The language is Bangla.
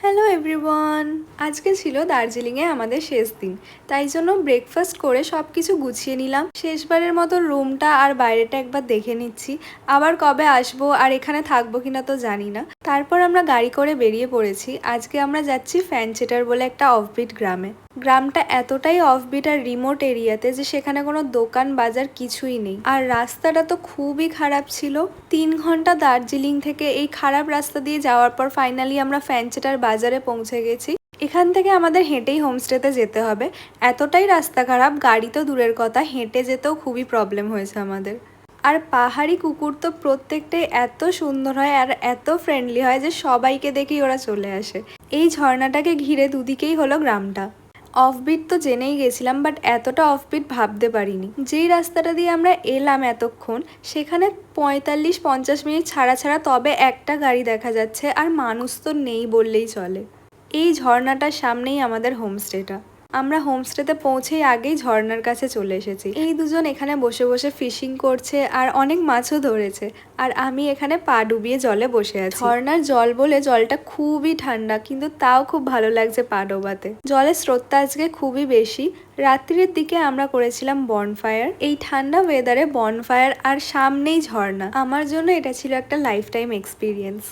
হ্যালো এভরিওয়ান, আজকে ছিল দার্জিলিংয়ে আমাদের শেষ দিন, তাই জন্য ব্রেকফাস্ট করে সব কিছু গুছিয়ে নিলাম। শেষবারের মতো রুমটা আর বাইরেটা একবার দেখে নিচ্ছি, আবার কবে আসবো আর এখানে থাকবো কিনা তো জানি না। তারপর আমরা গাড়ি করে বেরিয়ে পড়েছি। আজকে আমরা যাচ্ছি ফ্যানচেটার বলে একটা অফবিট গ্রামে। গ্রামটা এতটাই অফবিট আর রিমোট এরিয়াতে যে সেখানে কোনো দোকান বাজার কিছুই নেই, আর রাস্তাটা তো খুবই খারাপ ছিল। 3 ঘন্টা দার্জিলিং থেকে এই খারাপ রাস্তা দিয়ে যাওয়ার পর ফাইনালি আমরা ফ্যানচেটার বাজারে পৌঁছে গেছি। এখান থেকে আমাদের হেঁটেই হোমস্টেতে যেতে হবে। এতটাই রাস্তা খারাপ, গাড়ি তো দূরের কথা, হেঁটে যেতেও খুবই প্রবলেম হয়েছে আমাদের। আর পাহাড়ি কুকুর তো প্রত্যেকটাই এত সুন্দর হয় আর এত ফ্রেন্ডলি হয় যে সবাইকে দেখেই ওরা চলে আসে। এই ঝর্ণাটাকে ঘিরে দুদিকেই হলো গ্রামটা। অফবিট তো জেনেই গেছিলাম, বাট এতটা অফবিট ভাবতে পারিনি। যেই রাস্তাটা দিয়ে আমরা এলাম এতক্ষণ, সেখানে 45-50 মিনিট ছাড়া ছাড়া তবে একটা গাড়ি দেখা যাচ্ছে, আর মানুষ তো নেই বললেই চলে। এই ঝর্ণাটার সামনেই আমাদের হোমস্টেটা। আমরা হোমস্টেতে পৌঁছেই আগেই ঝর্ণার কাছে চলে এসেছি। এই দুজন এখানে বসে বসে ফিশিং করছে আর অনেক মাছও ধরেছে, আর আমি এখানে পা ডুবিয়ে জলে বসে আছি। ঝর্ণার জল বলে জলটা খুবই ঠান্ডা, কিন্তু তাও খুব ভালো লাগছে পা ডোবাতে। জলের স্রোতটা আজকে খুবই বেশি। রাত্রির দিকে আমরা করেছিলাম বনফায়ার। এই ঠান্ডা ওয়েদারে বনফায়ার আর সামনেই ঝর্ণা, আমার জন্য এটা ছিল একটা লাইফ টাইম এক্সপিরিয়েন্স।